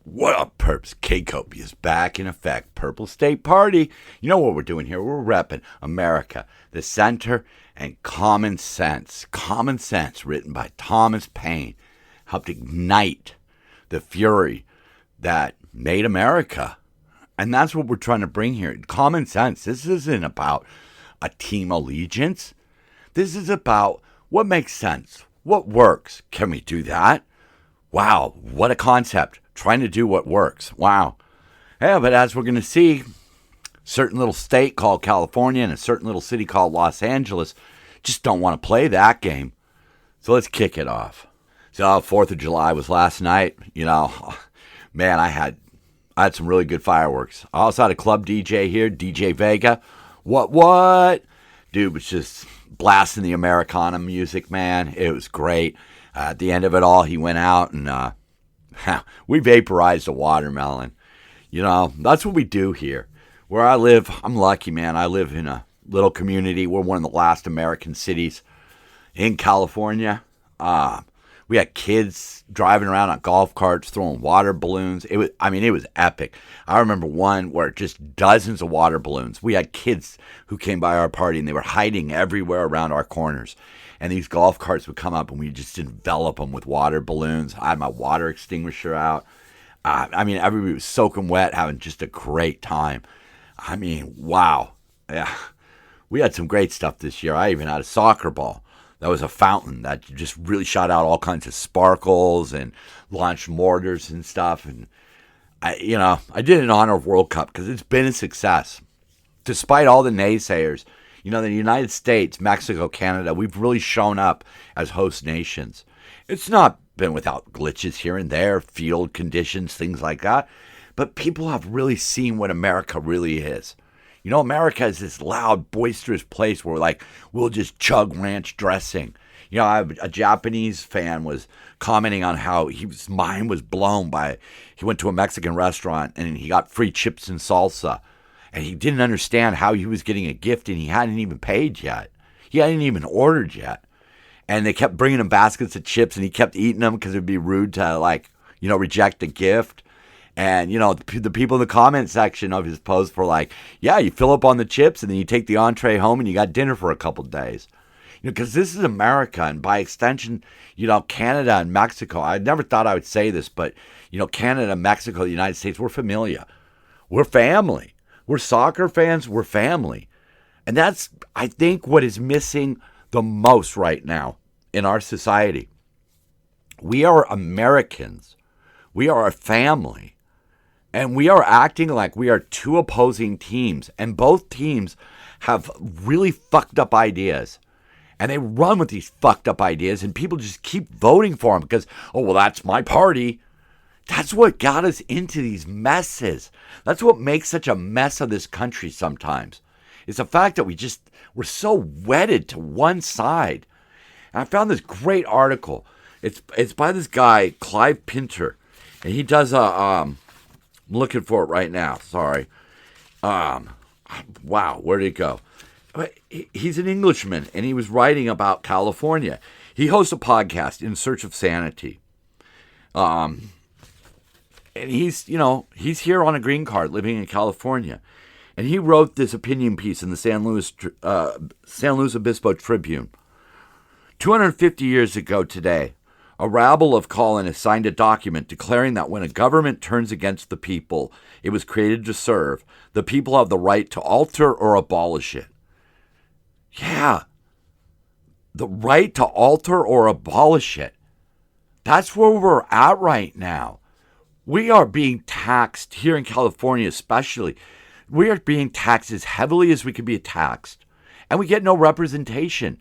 What up, Perps? K-Copy is back in effect. Purple State Party. You know what we're doing here? We're repping America, the center, and common sense. Common sense, written by Thomas Paine, helped ignite the fury that made America. And that's what we're trying to bring here. Common sense. This isn't about a team allegiance. This is about what makes sense. What works? Can we do that? Wow, what a concept. Trying to do what works. Wow. Yeah, but as we're going to see, a certain little state called California and a certain little city called Los Angeles just don't want to play that game. So let's kick it off. So 4th of July was last night. You know, man, I had some really good fireworks. I also had a club DJ here, DJ Vega. What? Dude was just blasting the Americana music, man. It was great. At the end of it all, he went out and we vaporized a watermelon. You know, that's what we do here. Where I live, I'm lucky, man. I live in a little community. We're one of the last American cities in California. We had kids driving around on golf carts, throwing water balloons. It was epic. I remember one where just dozens of water balloons. We had kids who came by our party and they were hiding everywhere around our corners. And these golf carts would come up and we just envelop them with water balloons. I had my water extinguisher out. Everybody was soaking wet, having just a great time. I mean, wow. Yeah, we had some great stuff this year. I even had a soccer ball. That was a fountain that just really shot out all kinds of sparkles and launched mortars and stuff. And I did it in honor of World Cup because it's been a success. Despite all the naysayers, you know, the United States, Mexico, Canada, we've really shown up as host nations. It's not been without glitches here and there, field conditions, things like that. But people have really seen what America really is. You know, America is this loud, boisterous place where, we'll just chug ranch dressing. You know, a Japanese fan was commenting on how his mind was blown by, he went to a Mexican restaurant and he got free chips and salsa. And he didn't understand how he was getting a gift and he hadn't even paid yet. He hadn't even ordered yet. And they kept bringing him baskets of chips and he kept eating them because it would be rude to, reject the gift. And, the people in the comment section of his post were like, yeah, you fill up on the chips and then you take the entree home and you got dinner for a couple of days. Because this is America and by extension, Canada and Mexico. I never thought I would say this, but, Canada, Mexico, the United States, we're familia. We're family. We're soccer fans. We're family. And that's, I think, what is missing the most right now in our society. We are Americans. We are a family. And we are acting like we are two opposing teams. And both teams have really fucked up ideas. And they run with these fucked up ideas. And people just keep voting for them because, that's my party. That's what got us into these messes. That's what makes such a mess of this country sometimes. It's the fact that we're so wedded to one side. And I found this great article. It's by this guy, Clive Pinter. And he does I'm looking for it right now. Sorry. Wow, where did it go? He's an Englishman, and he was writing about California. He hosts a podcast, In Search of Sanity. And he's here on a green card living in California. And he wrote this opinion piece in the San Luis Obispo Tribune. 250 years ago today, a rabble of colonists signed a document declaring that when a government turns against the people it was created to serve, the people have the right to alter or abolish it. Yeah, the right to alter or abolish it. That's where we're at right now. We are being taxed here in California especially. We are being taxed as heavily as we can be taxed. And we get no representation.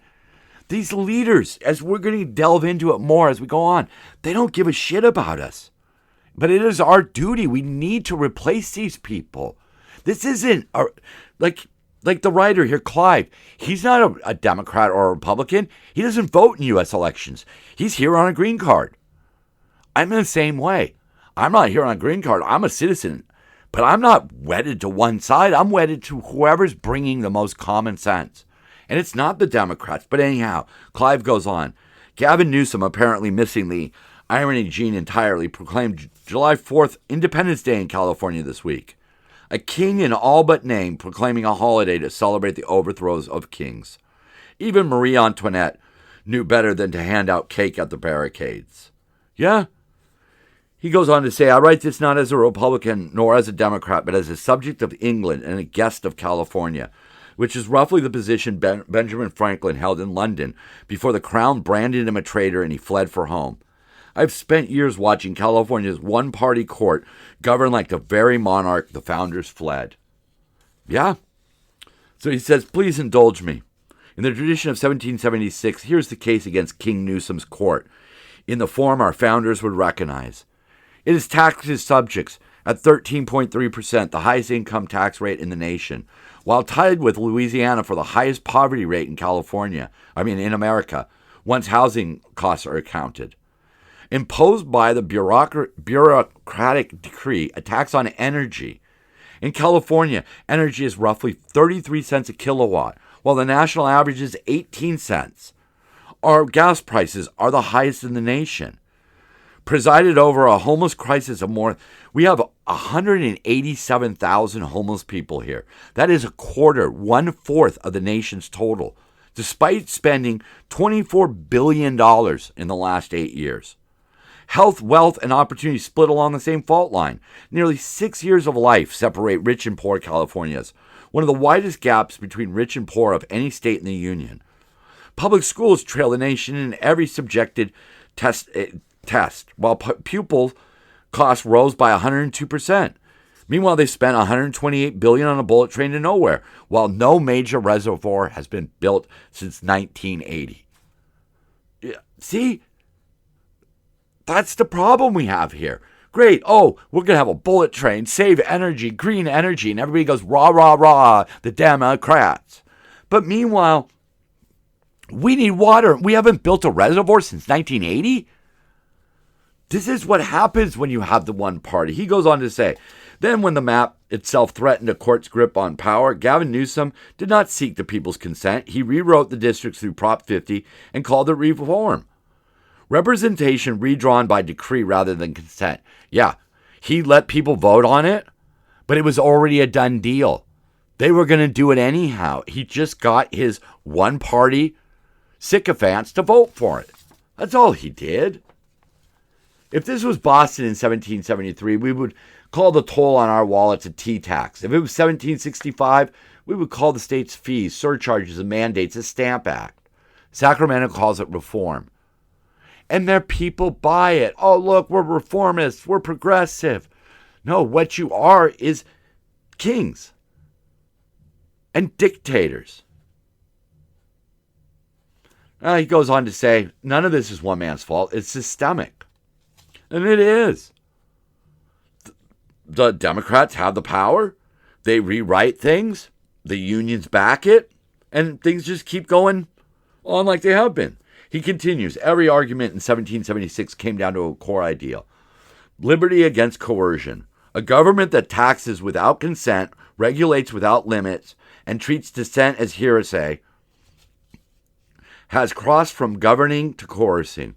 These leaders, as we're going to delve into it more as we go on, they don't give a shit about us. But it is our duty. We need to replace these people. This isn't like the writer here, Clive. He's not a Democrat or a Republican. He doesn't vote in U.S. elections. He's here on a green card. I'm in the same way. I'm not here on a green card. I'm a citizen. But I'm not wedded to one side. I'm wedded to whoever's bringing the most common sense. And it's not the Democrats. But anyhow, Clive goes on. Gavin Newsom, apparently missing the irony gene entirely, proclaimed July 4th, Independence Day in California this week. A king in all but name proclaiming a holiday to celebrate the overthrows of kings. Even Marie Antoinette knew better than to hand out cake at the barricades. Yeah? He goes on to say, I write this not as a Republican nor as a Democrat, but as a subject of England and a guest of California, which is roughly the position Benjamin Franklin held in London before the crown branded him a traitor and he fled for home. I've spent years watching California's one-party court govern like the very monarch the founders fled. Yeah. So he says, please indulge me. In the tradition of 1776, here's the case against King Newsom's court, in the form our founders would recognize. It has taxed its subjects at 13.3%, the highest income tax rate in the nation, while tied with Louisiana for the highest poverty rate in America, once housing costs are accounted. Imposed by the bureaucratic decree, a tax on energy. In California, energy is roughly 33 cents a kilowatt, while the national average is 18 cents. Our gas prices are the highest in the nation. Presided over a homeless crisis of we have 187,000 homeless people here. That is a quarter, 1/4 of the nation's total, despite spending $24 billion in the last 8 years. Health, wealth, and opportunity split along the same fault line. Nearly 6 years of life separate rich and poor Californians, one of the widest gaps between rich and poor of any state in the union. Public schools trail the nation in every subjected test, while pupil costs rose by 102%. Meanwhile, they spent $128 billion on a bullet train to nowhere, while no major reservoir has been built since 1980. Yeah, see? That's the problem we have here. Great. Oh, we're going to have a bullet train, save energy, green energy, and everybody goes, rah, rah, rah, the Democrats. But meanwhile, we need water. We haven't built a reservoir since 1980. This is what happens when you have the one party. He goes on to say, then when the map itself threatened a court's grip on power, Gavin Newsom did not seek the people's consent. He rewrote the districts through Prop 50 and called it reform. Representation redrawn by decree rather than consent. Yeah, he let people vote on it, but it was already a done deal. They were going to do it anyhow. He just got his one-party sycophants to vote for it. That's all he did. If this was Boston in 1773, we would call the toll on our wallets a tea tax. If it was 1765, we would call the state's fees, surcharges, and mandates a stamp act. Sacramento calls it reform. And their people buy it. Oh, look, we're reformists. We're progressive. No, what you are is kings and dictators. He goes on to say, none of this is one man's fault. It's systemic. And it is. The Democrats have the power. They rewrite things. The unions back it. And things just keep going on like they have been. He continues, every argument in 1776 came down to a core ideal. Liberty against coercion. A government that taxes without consent, regulates without limits, and treats dissent as heresy has crossed from governing to coercing.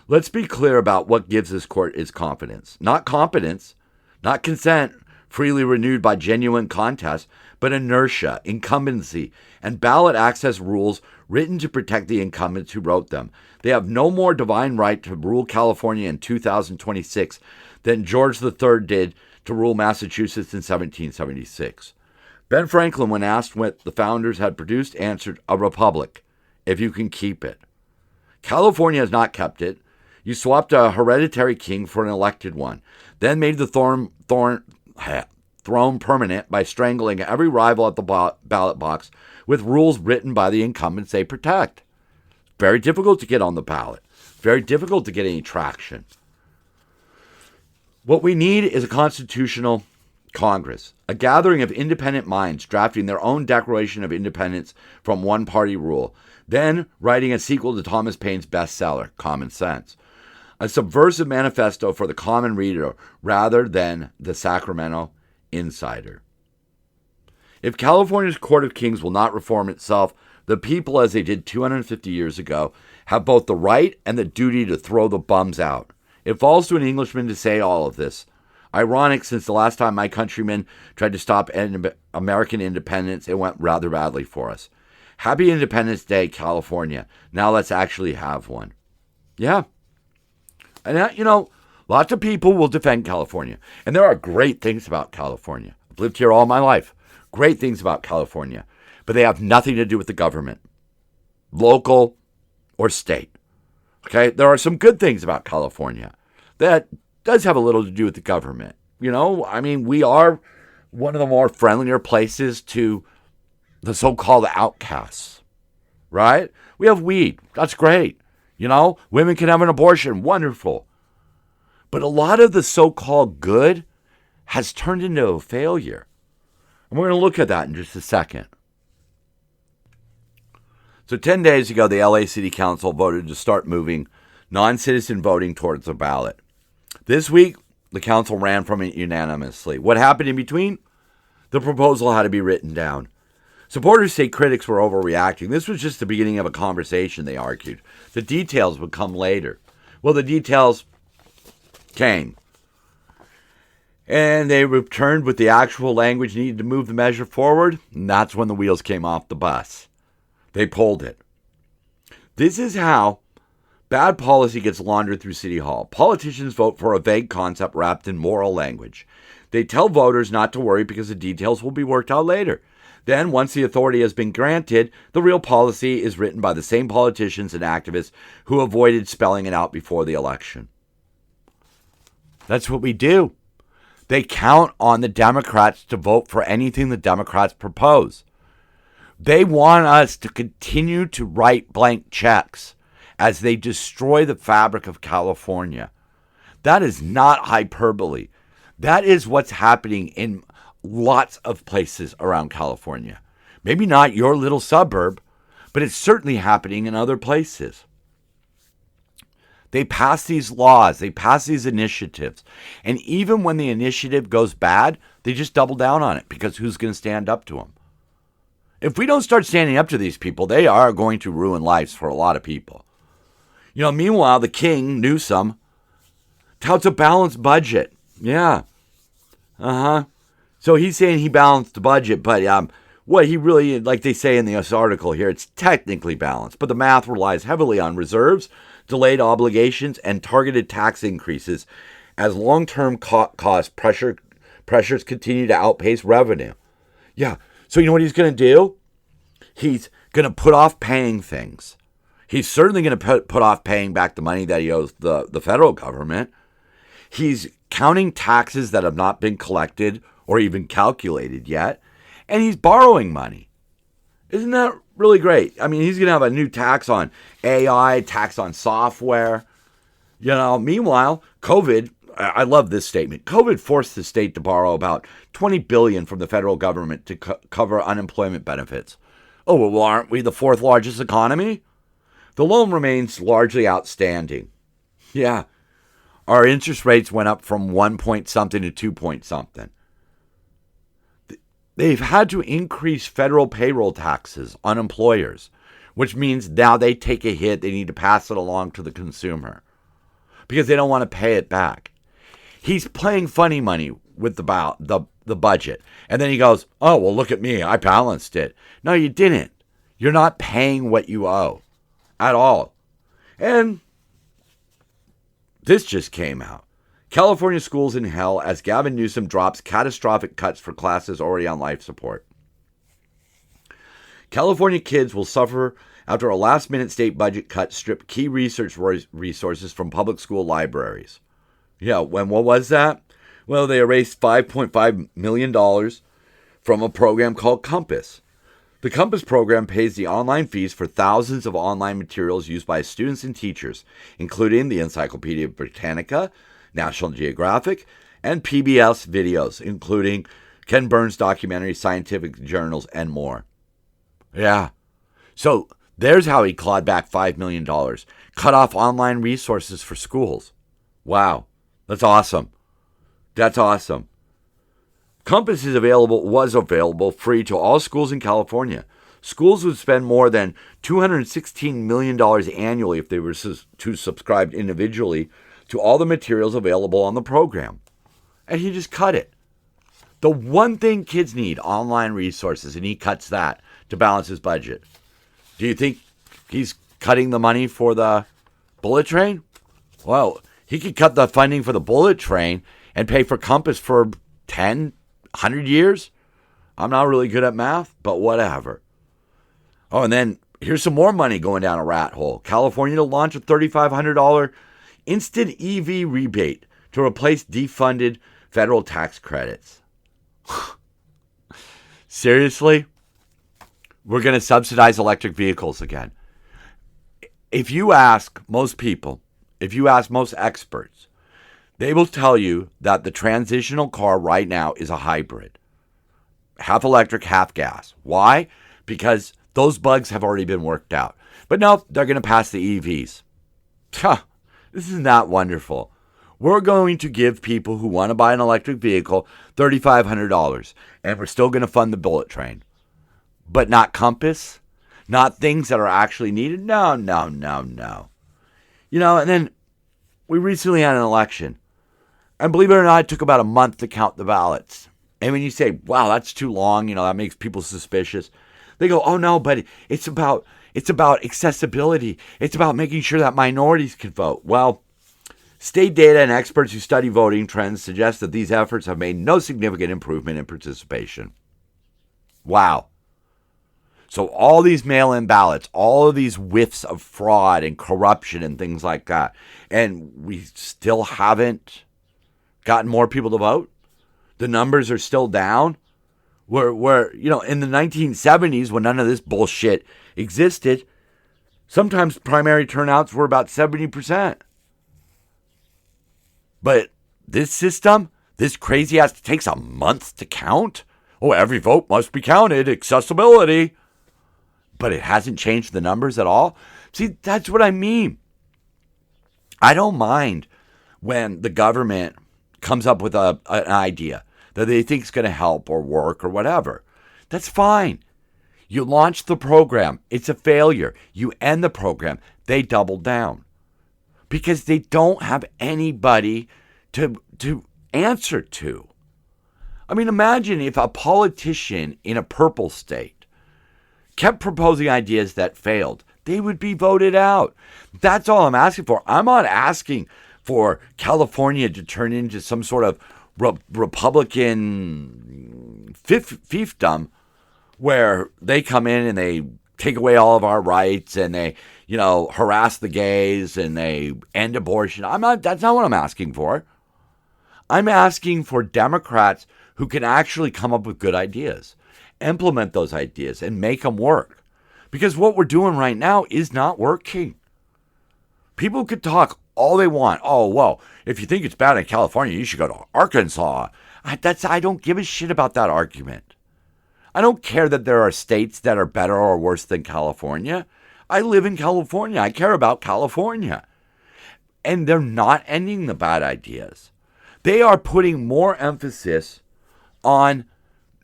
Let's be clear about what gives this court its confidence. Not competence, not consent freely renewed by genuine contest, but inertia, incumbency, and ballot access rules written to protect the incumbents who wrote them. They have no more divine right to rule California in 2026 than George III did to rule Massachusetts in 1776. Ben Franklin, when asked what the founders had produced, answered, a republic, if you can keep it. California has not kept it. You swapped a hereditary king for an elected one, then made the throne permanent by strangling every rival at the ballot box with rules written by the incumbents they protect. Very difficult to get on the ballot. Very difficult to get any traction. What we need is a constitutional Congress, a gathering of independent minds drafting their own Declaration of Independence from one-party rule, then writing a sequel to Thomas Paine's bestseller, Common Sense. A subversive manifesto for the common reader rather than the Sacramento insider. If California's Court of Kings will not reform itself, the people, as they did 250 years ago, have both the right and the duty to throw the bums out. It falls to an Englishman to say all of this. Ironic, since the last time my countrymen tried to stop American independence, it went rather badly for us. Happy Independence Day, California. Now let's actually have one. Yeah. And that, lots of people will defend California. And there are great things about California. I've lived here all my life. Great things about California. But they have nothing to do with the government, local or state. Okay? There are some good things about California that does have a little to do with the government. We are one of the more friendlier places to the so-called outcasts, right? We have weed. That's great. Women can have an abortion. Wonderful. But a lot of the so-called good has turned into a failure. And we're going to look at that in just a second. So 10 days ago, the LA City Council voted to start moving non-citizen voting towards the ballot. This week, the council ran from it unanimously. What happened in between? The proposal had to be written down. Supporters say critics were overreacting. This was just the beginning of a conversation, they argued. The details would come later. Well, the details came. And they returned with the actual language needed to move the measure forward, and that's when the wheels came off the bus. They pulled it. This is how bad policy gets laundered through City Hall. Politicians vote for a vague concept wrapped in moral language. They tell voters not to worry because the details will be worked out later. Then, once the authority has been granted, the real policy is written by the same politicians and activists who avoided spelling it out before the election. That's what we do. They count on the Democrats to vote for anything the Democrats propose. They want us to continue to write blank checks as they destroy the fabric of California. That is not hyperbole. That is what's happening in lots of places around California. Maybe not your little suburb, but it's certainly happening in other places. They pass these laws, they pass these initiatives, and even when the initiative goes bad, they just double down on it because who's going to stand up to them? If we don't start standing up to these people, they are going to ruin lives for a lot of people. Meanwhile, the king, Newsom, touts a balanced budget. Yeah. So he's saying he balanced the budget, but what he really, like they say in this article here, it's technically balanced, but the math relies heavily on reserves, delayed obligations, and targeted tax increases as long-term cost pressures continue to outpace revenue. Yeah. So you know what he's going to do? He's going to put off paying things. He's certainly going to put off paying back the money that he owes the federal government. He's counting taxes that have not been collected or even calculated yet. And he's borrowing money. Isn't that really great? He's going to have a new tax on AI, tax on software. Meanwhile, COVID, I love this statement. COVID forced the state to borrow about $20 billion from the federal government to cover unemployment benefits. Oh, well, aren't we the fourth largest economy? The loan remains largely outstanding. Yeah. Our interest rates went up from 1 point something to 2 point something. They've had to increase federal payroll taxes on employers, which means now they take a hit. They need to pass it along to the consumer because they don't want to pay it back. He's playing funny money with the budget. And then he goes, oh, well, look at me. I balanced it. No, you didn't. You're not paying what you owe at all. And this just came out. California schools in hell as Gavin Newsom drops catastrophic cuts for classes already on life support. California kids will suffer after a last-minute state budget cut stripped key research resources from public school libraries. Yeah, what was that? Well, they erased $5.5 million from a program called Compass. The Compass program pays the online fees for thousands of online materials used by students and teachers, including the Encyclopedia Britannica, National Geographic, and PBS videos, including Ken Burns' documentary, scientific journals, and more. Yeah. So there's how he clawed back $5 million. Cut off online resources for schools. Wow. That's awesome. That's awesome. Compass was available free to all schools in California. Schools would spend more than $216 million annually if they were to subscribe individually to all the materials available on the program. And he just cut it. The one thing kids need, online resources, and he cuts that to balance his budget. Do you think he's cutting the money for the bullet train? Well, he could cut the funding for the bullet train and pay for Compass for 10, 100 years. I'm not really good at math, but whatever. Oh, and then here's some more money going down a rat hole. California to launch a $3,500 instant EV rebate to replace defunded federal tax credits. Seriously? We're going to subsidize electric vehicles again. If you ask most people, if you ask most experts, they will tell you that the transitional car right now is a hybrid. Half electric, half gas. Why? Because those bugs have already been worked out. But no, they're going to pass the EVs. This is not wonderful. We're going to give people who want to buy an electric vehicle $3,500, and we're still going to fund the bullet train. But not Compass, not things that are actually needed. No. And then we recently had an election. And believe it or not, it took about a month to count the ballots. And when you say, wow, that's too long, that makes people suspicious. They go, oh no, but it's about accessibility. It's about making sure that minorities can vote. Well, state data and experts who study voting trends suggest that these efforts have made no significant improvement in participation. Wow. So all these mail-in ballots, all of these whiffs of fraud and corruption and things like that, and we still haven't gotten more people to vote? The numbers are still down? Where in the 1970s, when none of this bullshit existed, sometimes primary turnouts were about 70%. But this system, this crazy ass, takes a month to count? Oh, every vote must be counted. Accessibility. But it hasn't changed the numbers at all? See, that's what I mean. I don't mind when the government comes up with an idea that they think is going to help or work or whatever. That's fine. You launch the program. It's a failure. You end the program. They double down. Because they don't have anybody to answer to. I mean, imagine if a politician in a purple state kept proposing ideas that failed. They would be voted out. That's all I'm asking for. I'm not asking for California to turn into some sort of Republican fiefdom where they come in and they take away all of our rights and they, harass the gays and they end abortion. That's not what I'm asking for. I'm asking for Democrats who can actually come up with good ideas, implement those ideas and make them work. Because what we're doing right now is not working. People could talk all they want. Oh, well, if you think it's bad in California, you should go to Arkansas. I don't give a shit about that argument. I don't care that there are states that are better or worse than California. I live in California. I care about California. And they're not ending the bad ideas. They are putting more emphasis on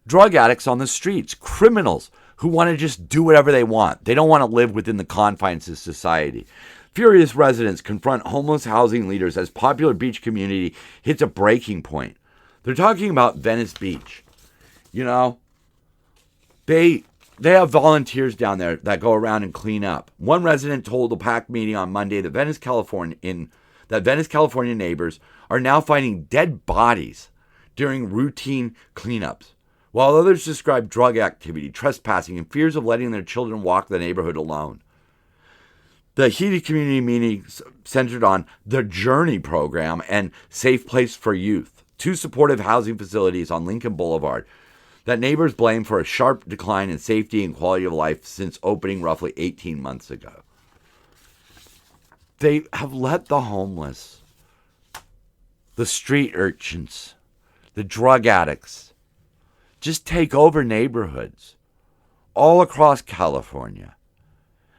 drug addicts on the streets, criminals who want to just do whatever they want. They don't want to live within the confines of society. Furious residents confront homeless housing leaders as popular beach community hits a breaking point. They're talking about Venice Beach. They have volunteers down there that go around and clean up. One resident told a PAC meeting on Monday that Venice, California neighbors are now finding dead bodies during routine cleanups, while others describe drug activity, trespassing, and fears of letting their children walk the neighborhood alone. The heated community meeting centered on the Journey program and Safe Place for Youth, two supportive housing facilities on Lincoln Boulevard that neighbors blame for a sharp decline in safety and quality of life since opening roughly 18 months ago. They have let the homeless, the street urchins, the drug addicts just take over neighborhoods all across California.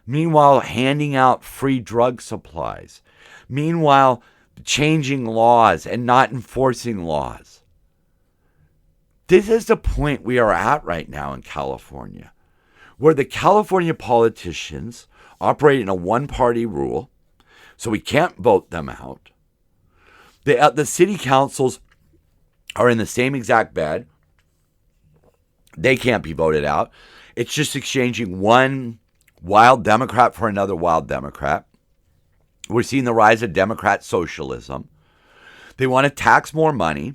Meanwhile, handing out free drug supplies. Meanwhile, changing laws and not enforcing laws. This is the point we are at right now in California, where the California politicians operate in a one-party rule, so we can't vote them out. The city councils are in the same exact bed. They can't be voted out. It's just exchanging one wild Democrat for another wild Democrat. We're seeing the rise of Democrat socialism. They want to tax more money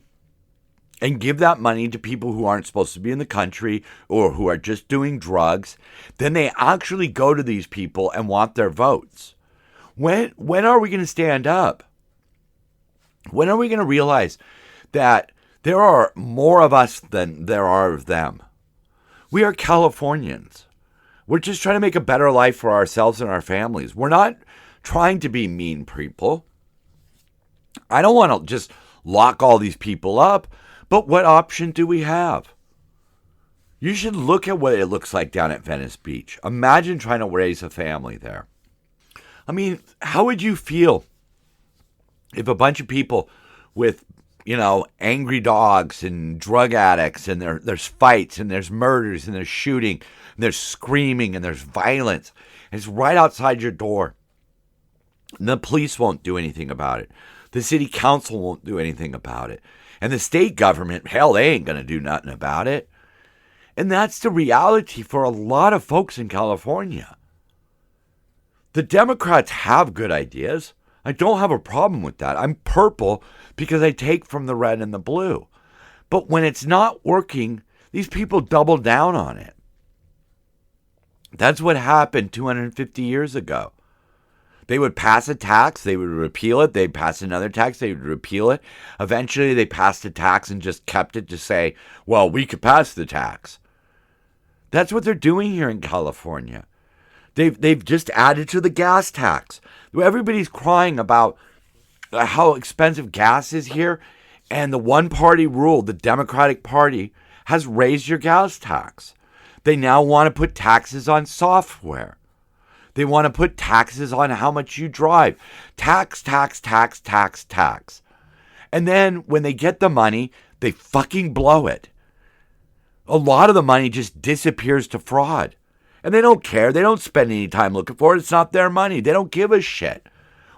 and give that money to people who aren't supposed to be in the country or who are just doing drugs. Then they actually go to these people and want their votes. When are we going to stand up? When are we going to realize that there are more of us than there are of them? We are Californians. We're just trying to make a better life for ourselves and our families. We're not trying to be mean people. I don't want to just lock all these people up, but what option do we have? You should look at what it looks like down at Venice Beach. Imagine trying to raise a family there. I mean, how would you feel if a bunch of people with, angry dogs and drug addicts, and there's fights and there's murders and there's shooting and there's screaming and there's violence, and it's right outside your door. And the police won't do anything about it. The city council won't do anything about it. And the state government, hell, they ain't going to do nothing about it. And that's the reality for a lot of folks in California. The Democrats have good ideas. I don't have a problem with that. I'm purple because I take from the red and the blue. But when it's not working, these people double down on it. That's what happened 250 years ago. They would pass a tax, they would repeal it, they'd pass another tax, they would repeal it. Eventually they passed a tax and just kept it to say, well, we could pass the tax. That's what they're doing here in California. They've just added to the gas tax. Everybody's crying about how expensive gas is here, and the one-party rule, the Democratic Party, has raised your gas tax. They now want to put taxes on software. They want to put taxes on how much you drive. Tax, tax, tax, tax, tax. And then when they get the money, they fucking blow it. A lot of the money just disappears to fraud. And they don't care. They don't spend any time looking for it. It's not their money. They don't give a shit.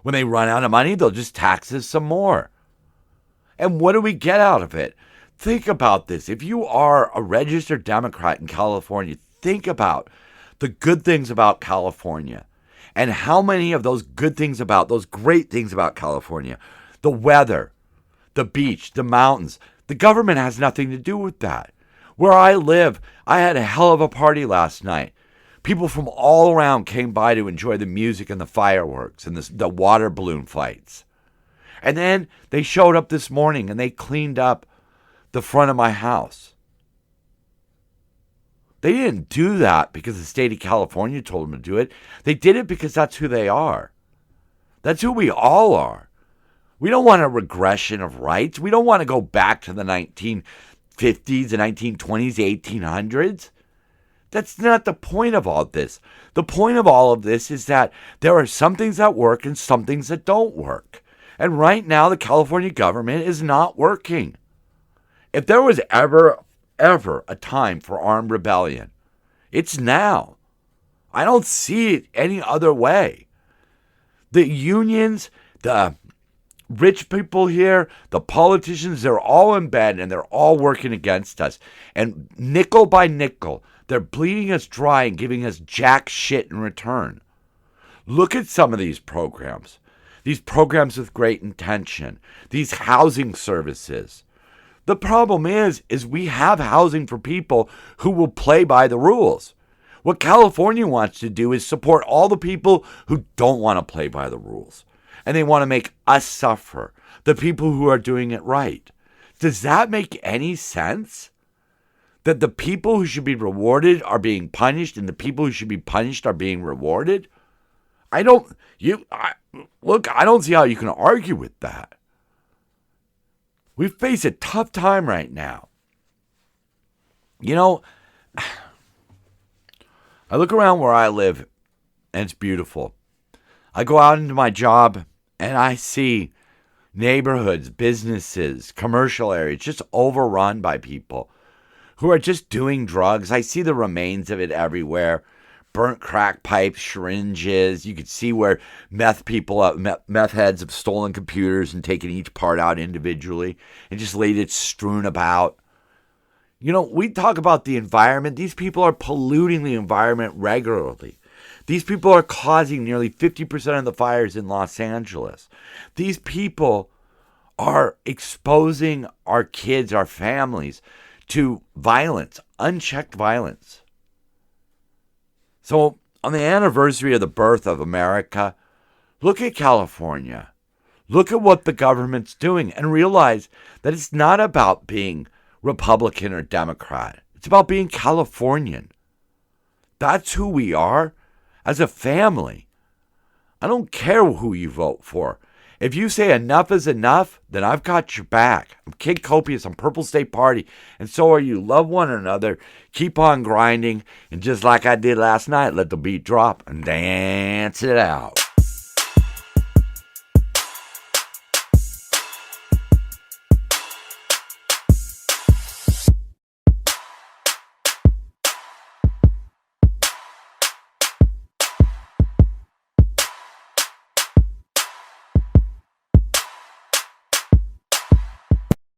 When they run out of money, they'll just tax us some more. And what do we get out of it? Think about this. If you are a registered Democrat in California, think about the good things about California and how many of those good things about, those great things about California, the weather, the beach, the mountains, the government has nothing to do with that. Where I live, I had a hell of a party last night. People from all around came by to enjoy the music and the fireworks and the water balloon fights. And then they showed up this morning and they cleaned up the front of my house. They didn't do that because the state of California told them to do it. They did it because that's who they are. That's who we all are. We don't want a regression of rights. We don't want to go back to the 1950s, the 1920s, the 1800s. That's not the point of all this. The point of all of this is that there are some things that work and some things that don't work. And right now, the California government is not working. If there was ever a time for armed rebellion, it's now. I don't see it any other way. The unions, the rich people here, the politicians, they're all in bed and they're all working against us. And nickel by nickel, they're bleeding us dry and giving us jack shit in return. Look at some of these programs with great intention, these housing services. The problem is we have housing for people who will play by the rules. What California wants to do is support all the people who don't want to play by the rules. And they want to make us suffer, the people who are doing it right. Does that make any sense? That the people who should be rewarded are being punished and the people who should be punished are being rewarded? I don't see how you can argue with that. We face a tough time right now. I look around where I live, and it's beautiful. I go out into my job, and I see neighborhoods, businesses, commercial areas just overrun by people who are just doing drugs. I see the remains of it everywhere. burnt crack pipes, syringes. You could see where meth heads have stolen computers and taken each part out individually and just laid it strewn about. You know, we talk about the environment. These people are polluting the environment regularly. These people are causing nearly 50% of the fires in Los Angeles. These people are exposing our kids, our families, to violence, unchecked violence. So, on the anniversary of the birth of America, look at California. Look at what the government's doing and realize that it's not about being Republican or Democrat. It's about being Californian. That's who we are as a family. I don't care who you vote for. If you say enough is enough, then I've got your back. I'm Kid Copious. I'm Purple State Party. And so are you. Love one another. Keep on grinding. And just like I did last night, let the beat drop and dance it out.